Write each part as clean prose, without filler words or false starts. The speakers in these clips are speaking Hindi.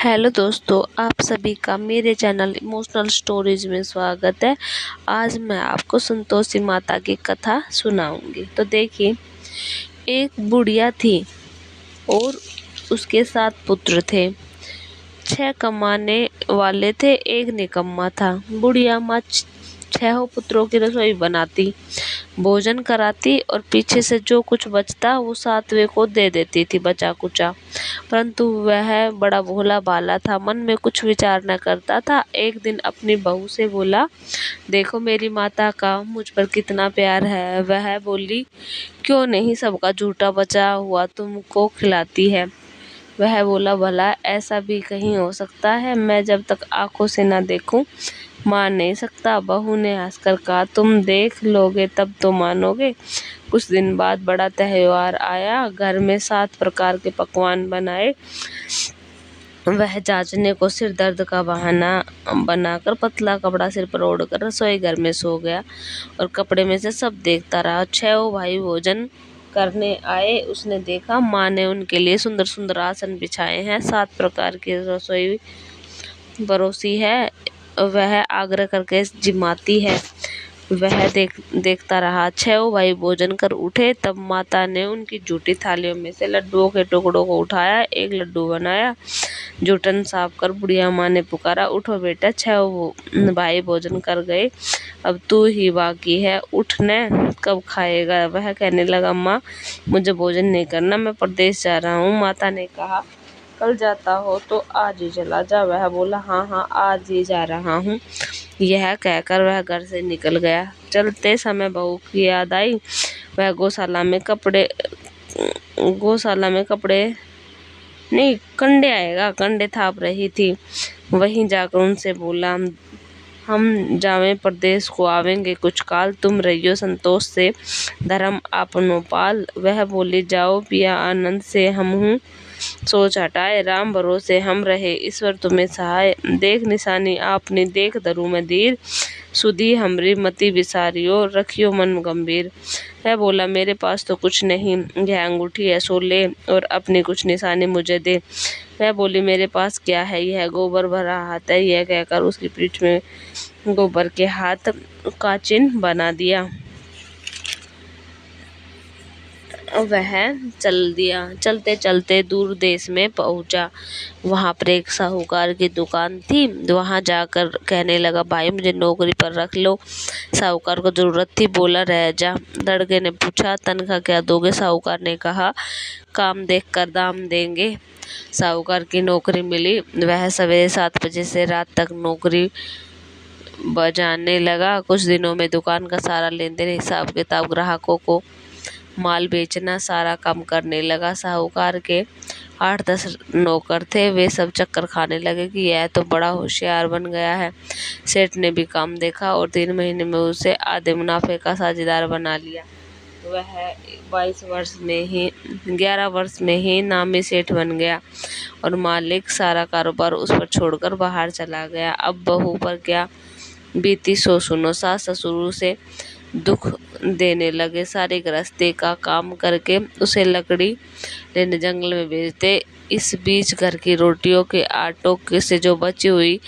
हेलो दोस्तों, आप सभी का मेरे चैनल इमोशनल स्टोरीज में स्वागत है। आज मैं आपको संतोषी माता की कथा सुनाऊंगी। तो देखिए, एक बुढ़िया थी और उसके 7 पुत्र थे। 6 कमाने वाले थे, एक निकम्मा था। बुढ़िया माँ 6 पुत्रों की रसोई बनाती, भोजन कराती और पीछे से जो कुछ बचता वो 7वें को दे देती थी बचा कुचा। परंतु वह बड़ा भोला भाला था, मन में कुछ विचार न करता था। एक दिन अपनी बहू से बोला, देखो मेरी माता का मुझ पर कितना प्यार है। वह बोली, क्यों नहीं, सबका झूठा बचा हुआ तुमको खिलाती है। वह बोला, भला ऐसा भी कहीं हो सकता है? मैं जब तक आंखों से न देखूं मान नहीं सकता। बहू ने हंसकर कहा, तुम देख लोगे तब तो मानोगे। कुछ दिन बाद बड़ा त्योहार आया। घर में 7 प्रकार के पकवान बनाए। वह जांचने को सिर दर्द का बहाना बनाकर पतला कपड़ा सिर पर ओढ़कर रसोई घर में सो गया और कपड़े में से सब देखता रहा। 6 भाई भोजन करने आए। उसने देखा माँ ने उनके लिए सुंदर सुंदर आसन बिछाए हैं, 7 प्रकार की रसोई परोसी है। वह आग्रह करके जिमाती है। वह देखता रहा। 6 भाई भोजन कर उठे। तब माता ने उनकी जूठी थालियों में से लड्डुओं के टुकड़ों को उठाया, एक लड्डू बनाया। जूठन साफ कर बुढ़िया माँ ने पुकारा, उठो बेटा, 6 भाई भोजन कर गए, अब तू ही बाकी है, उठ न, कब खाएगा? वह कहने लगा, माँ मुझे भोजन नहीं करना, मैं परदेश जा रहा हूँ। माता ने कहा, कल जाता हो तो आज ही चला जा। वह बोला, हाँ हाँ आज ही जा रहा हूँ। यह कहकर वह घर से निकल गया। चलते समय बहू की याद आई। वह गौशाला में कपड़े नहीं, कंडे थाप रही थी। वहीं जाकर उनसे बोला, हम जावें परदेश को आवेंगे कुछ काल, तुम रहियो संतोष से धर्म आपनो पाल। वह बोली, जाओ पिया आनंद से हम हूँ सोच हटाए, राम भरोसे हम रहे, ईश्वर तुम्हें सहाय। देख निशानी आपनी देख धरू में धीर, सुधी हमरी मति विसारियो, रखियो मन गंभीर। वह बोला, मेरे पास तो कुछ नहीं, यह अंगूठी है सो ले और अपनी कुछ निशानी मुझे दे। वह बोली, मेरे पास क्या है, यह गोबर भरा हाथ है। यह कहकर उसकी पीठ में गोबर के हाथ का चिन्ह बना दिया। वह चल दिया। चलते चलते दूर देश में पहुंचा। वहां पर एक साहूकार की दुकान थी। वहां जाकर कहने लगा, भाई मुझे नौकरी पर रख लो। साहूकार को जरूरत थी, बोला रह जा। लड़के ने पूछा, तनख्वाह क्या दोगे? साहूकार ने कहा, काम देख कर दाम देंगे। साहूकार की नौकरी मिली। वह सवेरे 7 बजे से रात तक नौकरी बजाने लगा। कुछ दिनों में दुकान का सारा लेन देन, हिसाब किताब, ग्राहकों को माल बेचना, सारा काम करने लगा। साहूकार के 8-10 नौकर थे। वे सब चक्कर खाने लगे कि यह तो बड़ा होशियार बन गया है। सेठ ने भी काम देखा और 3 महीने में उसे आधे मुनाफे का साझेदार बना लिया। वह 11 वर्ष में ही नामी सेठ बन गया और मालिक सारा कारोबार उस पर छोड़कर बाहर चला गया। अब बहू पर क्या बीती सो सुनो। सास ससुर से दुख देने लगे। सारी गृहस्थी का काम करके उसे लकड़ी लेने जंगल में भेजते। इस बीच घर की रोटियों के आटों से जो बची हुई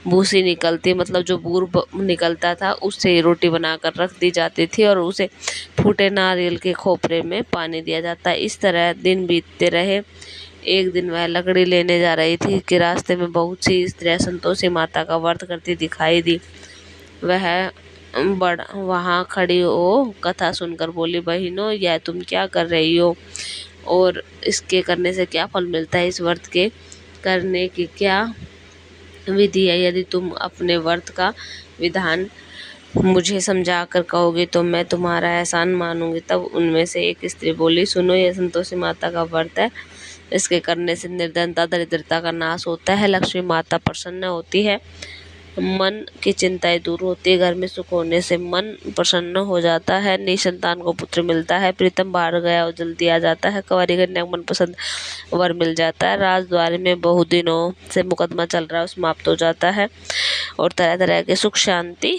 भूसी निकलती, मतलब जो बूर निकलता था, उससे ही रोटी बनाकर रख दी जाती थी और उसे फूटे नारियल के खोपरे में पानी दिया जाता। इस तरह दिन बीतते रहे। एक दिन वह लकड़ी लेने जा रही थी कि रास्ते में बहुत सी स्त्रियां संतोषी माता का व्रत करती दिखाई दी। वह वहाँ खड़ी हो कथा सुनकर बोली, बहनों यह तुम क्या कर रही हो और इसके करने से क्या फल मिलता है? इस व्रत के करने की क्या विधि है? यदि तुम अपने व्रत का विधान मुझे समझा कर कहोगे तो मैं तुम्हारा एहसान मानूंगी। तब उनमें से एक स्त्री बोली, सुनो, यह संतोषी माता का व्रत है। इसके करने से निर्धनता दरिद्रता का नाश होता है, लक्ष्मी माता प्रसन्न होती है, मन की चिंताएं दूर होती है, घर में सुख होने से मन प्रसन्न हो जाता है, निसंतान को पुत्र मिलता है, प्रीतम बाहर गया और जल्दी आ जाता है, कंवारी कन्या को मनपसंद वर मिल जाता है, राजद्वार में बहुत दिनों से मुकदमा चल रहा है समाप्त हो जाता है और तरह तरह के सुख शांति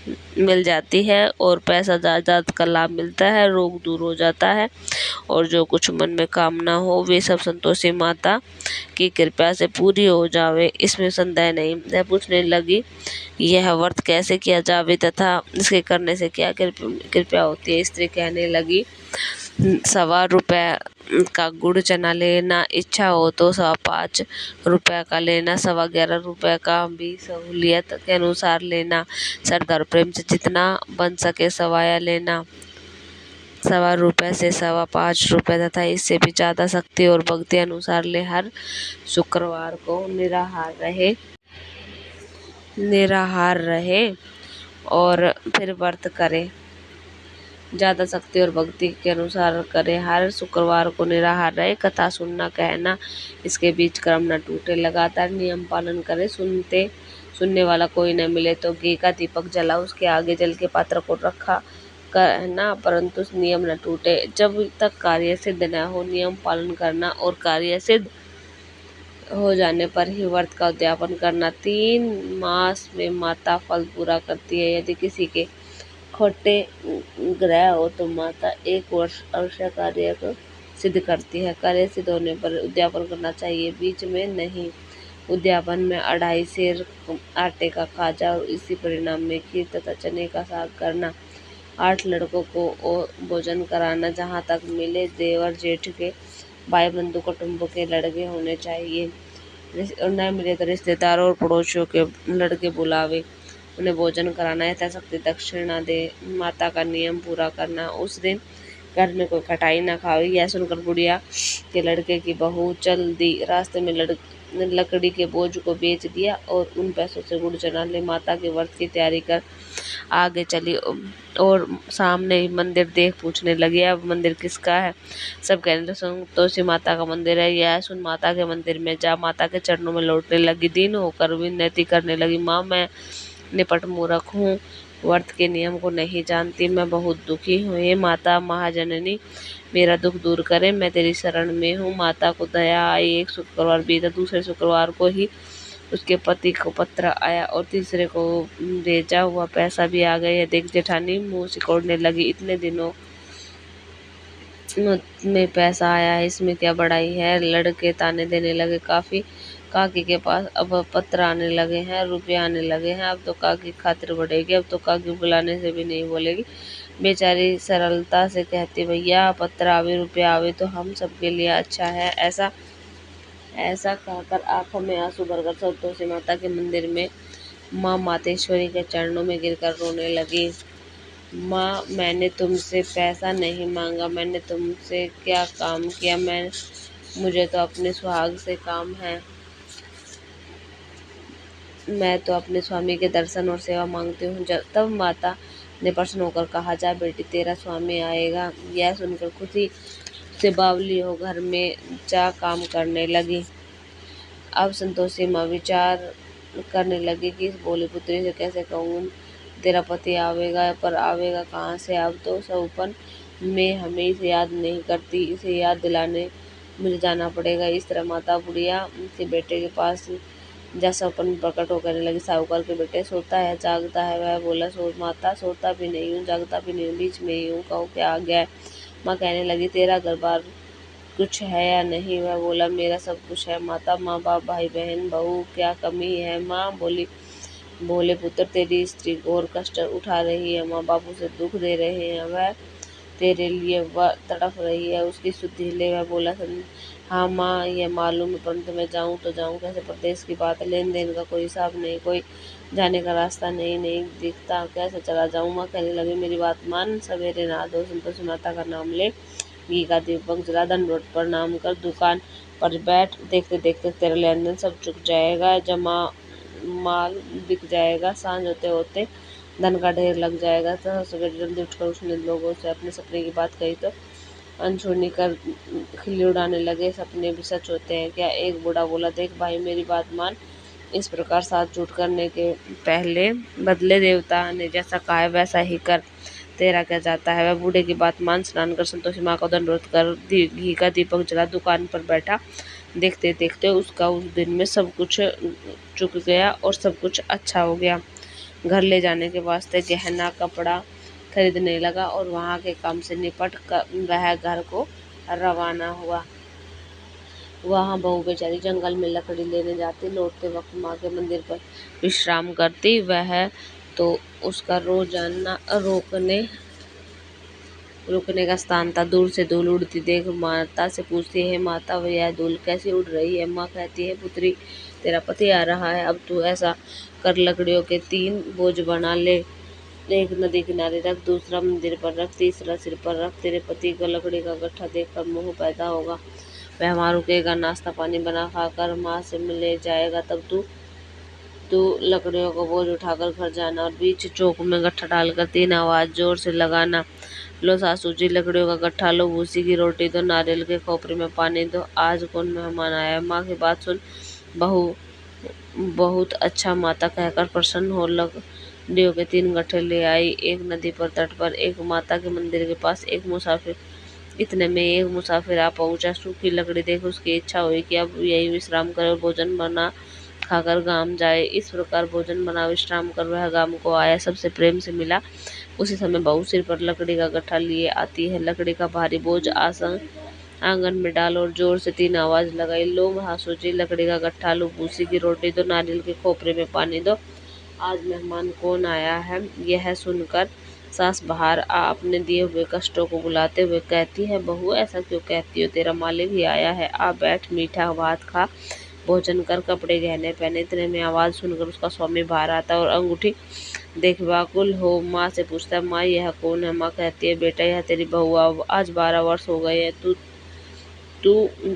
मिल जाती है और पैसा जायदाद का लाभ मिलता है, रोग दूर हो जाता है और जो कुछ मन में कामना हो वे सब संतोषी माता की कृपा से पूरी हो जावे, इसमें संदेह नहीं। वह पूछने लगी, यह व्रत कैसे किया जावे तथा इसके करने से क्या कृपया होती है। स्त्री कहने लगी, 1.25 का गुड़ चना लेना, इच्छा हो तो 5.25 का लेना, 11.25 का भी सहूलियत के अनुसार लेना, श्रद्धा और प्रेम से जितना बन सके सवाया लेना, 1.25 से 5.25 तथा इससे भी ज्यादा शक्ति और भक्ति अनुसार ले। हर शुक्रवार को निराहार रहे और फिर व्रत करे, ज्यादा शक्ति और भक्ति के अनुसार करे। हर शुक्रवार को निराहार रहे, कथा सुनना कहना, इसके बीच क्रम न टूटे, लगातार नियम पालन करे। सुनने वाला कोई न मिले तो घी का दीपक जला, उसके आगे जल के पात्र को रखा कहना, परंतु नियम न टूटे। जब तक कार्य सिद्ध न हो नियम पालन करना और कार्य सिद्ध हो जाने पर ही व्रत का उद्यापन करना। 3 मास में माता फल पूरा करती है। यदि किसी के खोटे ग्रह हो तो माता 1 वर्ष अवश्य कार्य को सिद्ध करती है। कार्य सिद्ध होने पर उद्यापन करना चाहिए, बीच में नहीं। उद्यापन में 2.5 सेर आटे का खाजा और इसी परिणाम में खीर तथा चने का साग करना। 8 लड़कों को भोजन कराना, जहाँ तक मिले देवर जेठ के, भाई बंधु कुटुंब के लड़के होने चाहिए, और न मिले तो रिश्तेदारों और पड़ोसियों के लड़के बुलावे, उन्हें भोजन कराना, यथाशक्ति दक्षिणा दे। माता का नियम पूरा करना, उस दिन घर में कोई खटाई न खावे। यह सुनकर बुढ़िया के लड़के की बहू चल दी, रास्ते में लकड़ी के बोझ को बेच दिया और उन पैसों से गुड़ चना ले माता के व्रत की तैयारी कर आगे चली और सामने ही मंदिर देख पूछने लगी, अब मंदिर किसका है। सब कहने लगे, संतोषी माता का मंदिर है, यह सुन माता के मंदिर में जा माता के चरणों में लौटने लगी। दीन होकर विनती करने लगी, माँ मैं निपट मूर्ख हूँ, व्रत के नियम को नहीं जानती, मैं बहुत दुखी हूँ। हे माता महाजननी, मेरा दुख दूर करे, मैं तेरी शरण में हूँ। माता को दया आई। एक शुक्रवार बीता, दूसरे शुक्रवार को ही उसके पति को पत्र आया और तीसरे को भेजा हुआ पैसा भी आ गया। देख जेठानी मुंह सिकोड़ने लगी, इतने दिनों में पैसा आया है, इसमें क्या बड़ाई है। लड़के ताने देने लगे, काफी काकी के पास अब पत्र आने लगे हैं, रुपये आने लगे हैं, अब तो काकी खातिर बढ़ेगी, अब तो काकी बुलाने से भी नहीं बोलेगी। बेचारी सरलता से कहती, भैया पत्र आवे रुपये आवे तो हम सबके लिए अच्छा है। ऐसा कहकर आंखों में आंसू भरकर संतोषी माता के मंदिर में माँ मातेश्वरी के चरणों में गिरकर रोने लगी। माँ मैंने तुमसे पैसा नहीं मांगा, मैंने तुमसे क्या काम किया, मुझे तो अपने सुहाग से काम है, मैं तो अपने स्वामी के दर्शन और सेवा मांगती हूँ। तब माता ने प्रसन्न होकर कहा, जा बेटी तेरा स्वामी आएगा। यह सुनकर खुशी से बावली हो घर में जा काम करने लगी। अब संतोषी माँ विचार करने लगी कि इस भोली पुत्री से कैसे कहूँ, तेरा पति आवेगा, पर आवेगा कहाँ से। अब तो सौपन में हमें इसे याद नहीं करती, इसे याद दिलाने मुझे जाना पड़ेगा। इस तरह माता बुढ़िया के बेटे के पास जा सौपन प्रकट हो करने लगी। साहूकार के बेटे, सोता है जागता है। वह बोला, माता सोता भी नहीं हूँ जागता भी नहीं हूँ, बीच में ही हूँ, कहो क्या आ गया है। माँ कहने लगी, तेरा घर बार कुछ है या नहीं। वह बोला, मेरा सब कुछ है माता, माँ बाप भाई बहन बहू, क्या कमी है। माँ बोले पुत्र, तेरी स्त्री घोर कष्ट उठा रही है, माँ बाप उसे दुख दे रहे हैं, वह तेरे लिए वह तड़प रही है, उसकी शुद्धि ले। वह बोला, हाँ माँ यह मालूम है, परंतु मैं जाऊँ तो जाऊँ कैसे। प्रदेश की बात, लेन देन का कोई हिसाब नहीं, कोई जाने का रास्ता नहीं दिखता, कैसे चला जाऊँ। माँ कहने लगी, मेरी बात मान, सवेरे नहा दो, संतोषी माता का नाम ले, घी का दीपक जला, दंडवत प्रणाम कर, दुकान पर बैठ, देखते देखते तेरा लेन देन सब चुक जाएगा, जमा माल बिक जाएगा, सांझ होते होते धन का ढेर लग जाएगा। तो सवेरे जल्दी उठकर उसने लोगों से अपने सपने की बात कही तो अनछुनी कर खिल्ली उड़ाने लगे। सपने भी सच होते हैं क्या। एक बूढ़ा बोला, देख भाई मेरी बात मान, इस प्रकार साथ झूठ करने के पहले बदले देवता ने जैसा कहा है वैसा ही कर, तेरा क्या जाता है। वह बूढ़े की बात मान स्नान कर संतोषी माँ को दंडवत कर घी का दीपक जला, दुकान पर बैठा। देखते देखते उसका उस दिन में सब कुछ चुक गया और सब कुछ अच्छा हो गया। घर ले जाने के वास्ते गहना कपड़ा खरीदने लगा और वहाँ के काम से निपट कर वह घर को रवाना हुआ। वहाँ बहू बेचारी जंगल में लकड़ी लेने जाती, लौटते वक्त माँ के मंदिर पर विश्राम करती। वह तो उसका रोजाना रुकने का स्थान था। दूर से धूल उड़ती देख माता से पूछती है, माता यह धूल कैसी उड़ रही है? माँ कहती है, पुत्री तेरा पति आ रहा है, अब तू ऐसा कर लकड़ियों के 3 बोझ बना ले, एक नदी किनारे रख, दूसरा मंदिर पर रख, तीसरा सिर पर रख। तेरे पति को लकड़ी का गट्ठा देखकर मोह पैदा होगा, वह वहाँ रुकेगा, नाश्ता पानी बना खाकर माँ से मिले जाएगा, तब तू लकड़ियों को बोझ उठाकर घर जाना और बीच चौक में गट्ठा डालकर 3 आवाज जोर से लगाना, लो सासू जी लकड़ियों का गट्ठा लो, भूसी की रोटी दो, नारियल के खोपरे में पानी दो, आज कौन मेहमान आया है? माँ की बात सुन बहू बहुत अच्छा माता कहकर प्रसन्न हो लकड़ियों के 3 गट्ठे ले आई। एक नदी पर तट पर, एक माता के मंदिर के पास, एक मुसाफिर। इतने में एक मुसाफिर आ पहुंचा। सूखी लकड़ी देख उसकी इच्छा हुई कि अब यही विश्राम करे और भोजन बना खाकर गांव जाए। इस प्रकार भोजन बना विश्राम कर वह गांव को आया, सबसे प्रेम से मिला। उसी समय बहू सिर पर लकड़ी का गट्ठा लिए आती है। लकड़ी का भारी बोझ आंगन में डाल और जोर से 3 आवाज लगाई, लो सासू जी लकड़ी का गट्ठा लो, भूसी की रोटी दो, नारियल के खोपरे में पानी दो, आज मेहमान कौन आया है? यह सुनकर सास बाहर आ अपने दिए हुए कष्टों को बुलाते हुए कहती है, बहू ऐसा क्यों कहती हो? तेरा मालिक ही आया है, आ बैठ, मीठा भात खा, भोजन कर, कपड़े गहने पहने। इतने में आवाज सुनकर उसका स्वामी बाहर आता और अंगूठी देख व्याकुल हो माँ से पूछता है, माँ यह कौन है? माँ कहती है, बेटा यह तेरी बहू, आज 12 वर्ष हो गए हैं, तू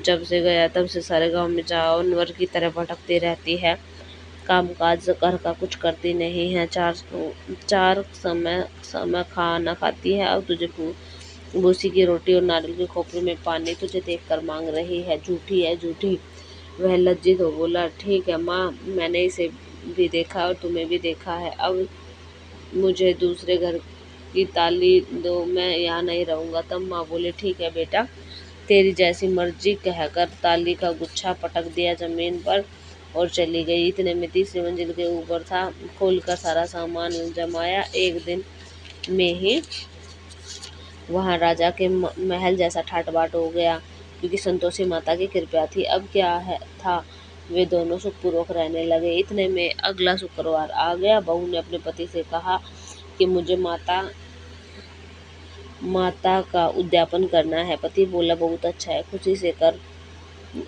जब से गया तब से सारे गांव में जानवर की तरह भटकती रहती है, काम काज घर का कुछ करती नहीं है, चार समय खाना खाती है, अब तुझे भूसी की रोटी और नारियल के खोपरे में पानी तुझे देखकर मांग रही है, झूठी है झूठी। वह लज्जित हो बोला, ठीक है माँ, मैंने इसे भी देखा और तुम्हें भी देखा है, अब मुझे दूसरे घर की ताली दो, मैं यहाँ नहीं रहूँगा। तब माँ बोले, ठीक है बेटा, तेरी जैसी मर्जी कहकर ताली का गुच्छा पटक दिया जमीन पर और चली गई। इतने में 3री मंजिल के ऊपर था, खोलकर सारा सामान जमाया। एक दिन में ही वहाँ राजा के महल जैसा ठाट बाट हो गया, क्योंकि संतोषी माता की कृपा थी। अब क्या था, वे दोनों सुखपूर्वक रहने लगे। इतने में अगला शुक्रवार आ गया। बहू ने अपने पति से कहा कि मुझे माता का उद्यापन करना है। पति बोला, बहुत अच्छा है, खुशी से कर।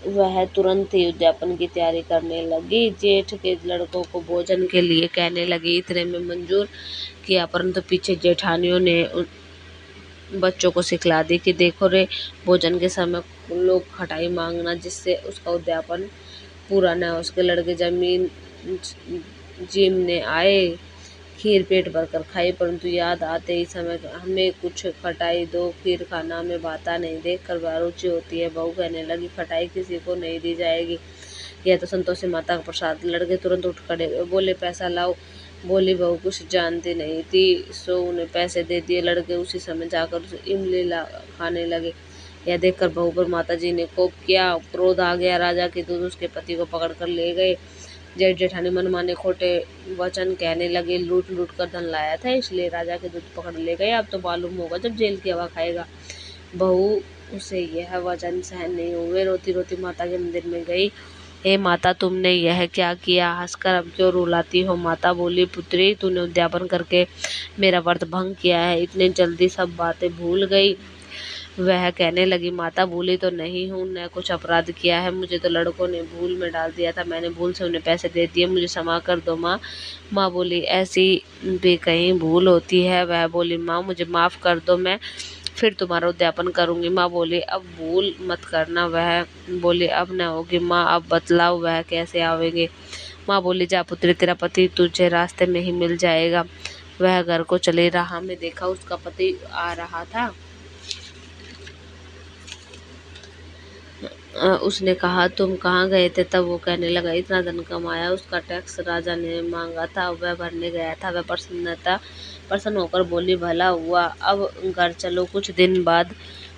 वह तुरंत ही उद्यापन की तैयारी करने लगी। जेठ के लड़कों को भोजन के लिए कहने लगी। इतने में मंजूर किया, परंतु पीछे जेठानियों ने बच्चों को सिखला दी कि देखो रे, भोजन के समय लोग खटाई मांगना, जिससे उसका उद्यापन पूरा न हो। उसके लड़के जमीन जीमने आए, खीर पेट भरकर खाई, परंतु याद आते ही समय हमें कुछ खटाई दो, खीर खाना हमें भाता नहीं। देखकर वह रुचि होती है। बहू कहने लगी, खटाई किसी को नहीं दी जाएगी, यह तो संतोषी माता का प्रसाद। लड़के तुरंत उठ खड़े बोले, पैसा लाओ। बोली बहू कुछ जानती नहीं थी, सो उन्हें पैसे दे दिए। लड़के उसी समय जाकर इमली खाने लगे। यह देखकर बहू पर माता जी ने कोप किया, क्रोध आ गया। राजा के दूत उसके पति को पकड़कर ले गए। जेठ जेठानी मनमाने खोटे वचन कहने लगे, लूट लूट कर धन लाया था, इसलिए राजा के दूत पकड़ ले गए, अब तो मालूम होगा जब जेल की हवा खाएगा। बहू उसे यह वचन सहन नहीं हुए, रोती रोती माता के मंदिर में गई। हे माता, तुमने यह क्या किया? हंसकर अब क्यों रुलाती हो? माता बोली, पुत्री, तूने उद्यापन करके मेरा व्रत भंग किया है, इतनी जल्दी सब बातें भूल गई। वह कहने लगी, माता भूली तो नहीं हूँ, न कुछ अपराध किया है, मुझे तो लड़कों ने भूल में डाल दिया था, मैंने भूल से उन्हें पैसे दे दिए, मुझे क्षमा कर दो माँ। माँ बोली, ऐसी भी कहीं भूल होती है? वह बोली, माँ मुझे माफ़ कर दो, मैं फिर तुम्हारा उद्यापन करूँगी। माँ बोली, अब भूल मत करना। वह बोली, अब न होगी माँ, अब बतलाओ वह कैसे आवेंगे? माँ बोली, जा पुत्री, तेरा पति तुझे रास्ते में ही मिल जाएगा। वह घर को चली। राह में देखा उसका पति आ रहा था। उसने कहा, तुम कहाँ गए थे? तब वो कहने लगा, इतना धन कमाया, उसका टैक्स राजा ने मांगा था, वह भरने गया था। वह प्रसन्न होकर बोली, भला हुआ, अब घर चलो। कुछ दिन बाद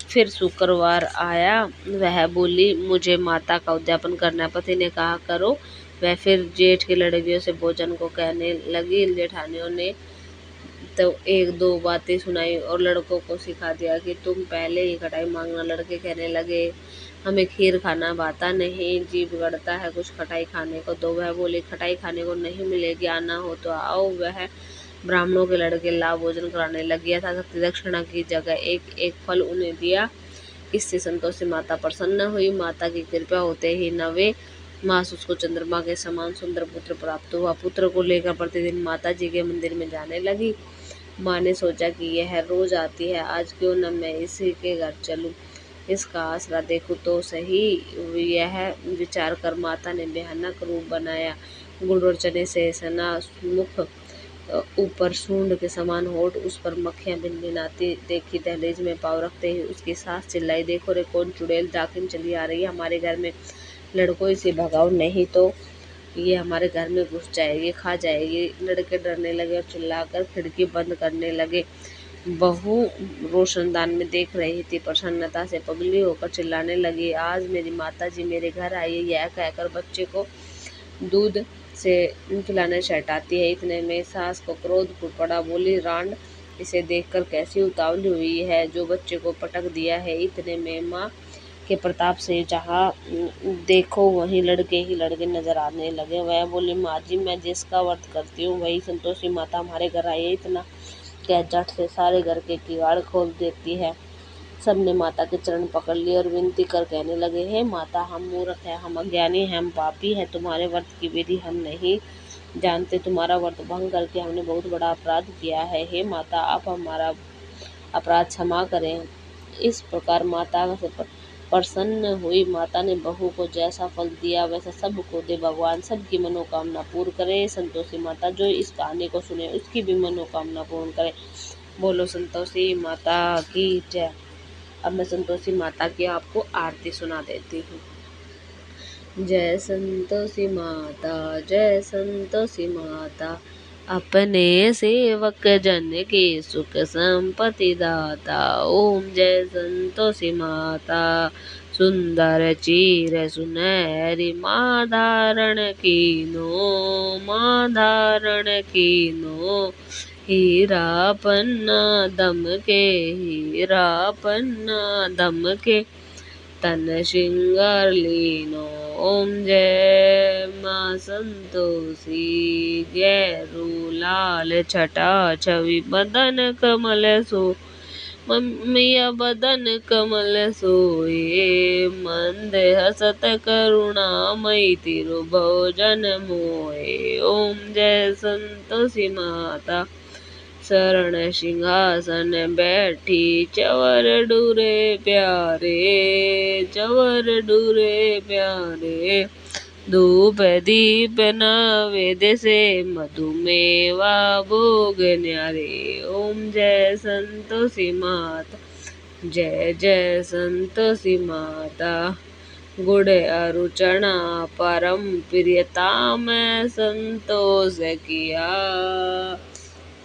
फिर शुक्रवार आया। वह बोली, मुझे माता का उद्यापन करना है। पति ने कहा, करो, वह फिर जेठ की लड़कियों से भोजन को कहने लगी। जेठानियों ने तो एक दो बातें सुनाई और लड़कों को सिखा दिया कि तुम पहले ही खटाई मांगना। लड़के कहने लगे, हमें खीर खाना भाता नहीं, जीभ गड़ता है कुछ खटाई खाने को। तो वह बोली, खटाई खाने को नहीं मिलेगी, आना हो तो आओ। वह ब्राह्मणों के लड़के ला भोजन कराने लग गया था। दक्षिणा की जगह एक एक फल उन्हें दिया। इससे संतोषी माता प्रसन्न हुई। माता की कृपा होते ही 9वें मास उसको चंद्रमा के समान सुंदर पुत्र प्राप्त हुआ। पुत्र को लेकर प्रतिदिन माता जी के मंदिर में जाने लगी। माँ ने सोचा कि यह रोज आती है, आज क्यों न मैं इसी के घर चलूं, इसका आसरा देखूं तो सही। यह विचार कर माता ने भयानक रूप बनाया। गुड़ और चने से सना मुख, ऊपर सूंड के समान होठ, उस पर मक्खियां भिनभिनाती देखी। दहलीज में पाँव रखते ही उसकी सास चिल्लाई, देखो रे कौन चुड़ैल डाकिन चली आ रही है हमारे घर में, लड़कों इसे भगाओ नहीं तो ये हमारे घर में घुस जाएगी, खा जाएगी। लड़के डरने लगे और चिल्लाकर खिड़की बंद करने लगे। बहू रोशनदान में देख रही थी, प्रसन्नता से पगली होकर चिल्लाने लगी, आज मेरी माता जी मेरे घर आई है। यह कहकर बच्चे को दूध से खिलाने चटाती है। इतने में सास को क्रोध फूट पड़ा। बोली, रांड, इसे देखकर कैसी उतावली हुई है, जो बच्चे को पटक दिया है। इतने में माँ के प्रताप से जहाँ देखो वहीं लड़के ही लड़के नजर आने लगे। वह बोली, माँ जी, मैं जिसका व्रत करती हूँ वही संतोषी माता हमारे घर आई है। इतना कह झट से सारे घर के किवाड़ खोल देती है। सबने माता के चरण पकड़ लिए और विनती कर कहने लगे, हे माता, हम मूर्ख हैं, हम अज्ञानी हैं, हम पापी हैं, तुम्हारे व्रत की विधि हम नहीं जानते, तुम्हारा व्रत भंग करके हमने बहुत बड़ा अपराध किया है। हे माता, आप हमारा अपराध क्षमा करें। इस प्रकार माता से प्रसन्न हुई। माता ने बहू को जैसा फल दिया वैसा सबको दे। भगवान सबकी मनोकामना पूर्ण करे। संतोषी माता जो इस कहानी को सुने उसकी भी मनोकामना पूर्ण करे। बोलो संतोषी माता की जय। अब मैं संतोषी माता की आपको आरती सुना देती हूँ। जय संतोषी माता, जय संतोषी माता, अपने सेवक जन की सुख संपत्ति दाता। ओम जय संतोषी माता, सुंदर चीर सुनहरी माँ धारण कीनो, माँ धारण कीनो। हीरा पन्ना दम के, हीरा पन्ना दम के, तन श्रृंगार लीनो। ओम जय माँ संतोषी, गैरू लाल छटा छवि बदन कमल सो, मैया बदन कमल सोए। मंद हसत करुणामयी तिरुभुवन मोए। ओम जय संतोषी माता, शरण सिंहासन बैठी, चवर डूरे प्यारे, चवर डूरे प्यारे। धूप दीप नैवेद्य से, मधुमेवा भोग न्यारे। ओम जय संतोषी माता, जय जय संतोषी माता। गुड़ अरु चना परम प्रियता में संतोष किया,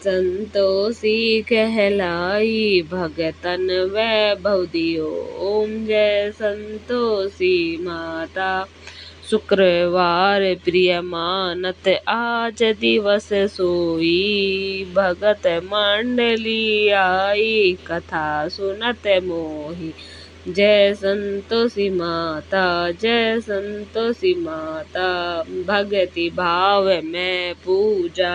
संतोषी कहलाई भगतन वैभव दियो। ओम जय संतोषी माता, शुक्रवार प्रिय मानत आज दिवस सोई, भगत मंडली आई कथा सुनत मोही। जय संतोषी माता, जय संतोषी माता, भक्ति भाव में पूजा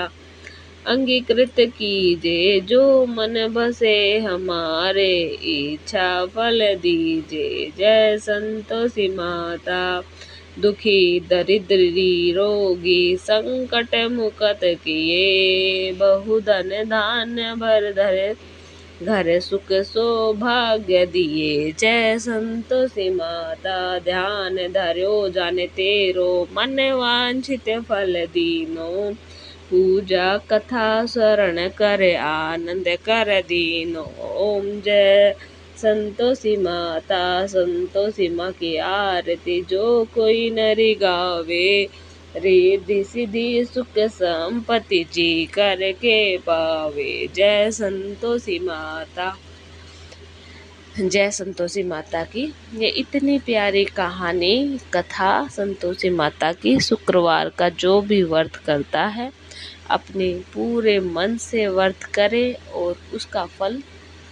अंगीकृत कीजे, जो मन बसे हमारे इच्छा फल दीजे। जय संतोषी माता, दुखी दरिद्री रोगी संकट मुक्त किए, बहुधन धान्य भर धरे घर सुख सौभाग्य दिए। जय संतोषी माता, ध्यान धर्यो जाने तेरो, मन वांछित फल दीनो। पूजा कथा शरण करे, आनंद कर दीनो। ओम जय संतोषी माता, संतोषी माँ की आरती जो कोई नरी गावे, रिद्धि सिद्धि सुख संपत्ति जी करके पावे। जय संतोषी माता। जय संतोषी माता की। ये इतनी प्यारी कहानी कथा संतोषी माता की। शुक्रवार का जो भी व्रत करता है अपने पूरे मन से व्रत करे और उसका फल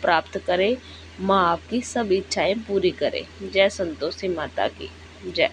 प्राप्त करे। माँ आपकी सब इच्छाएं पूरी करे। जय संतोषी माता की जय।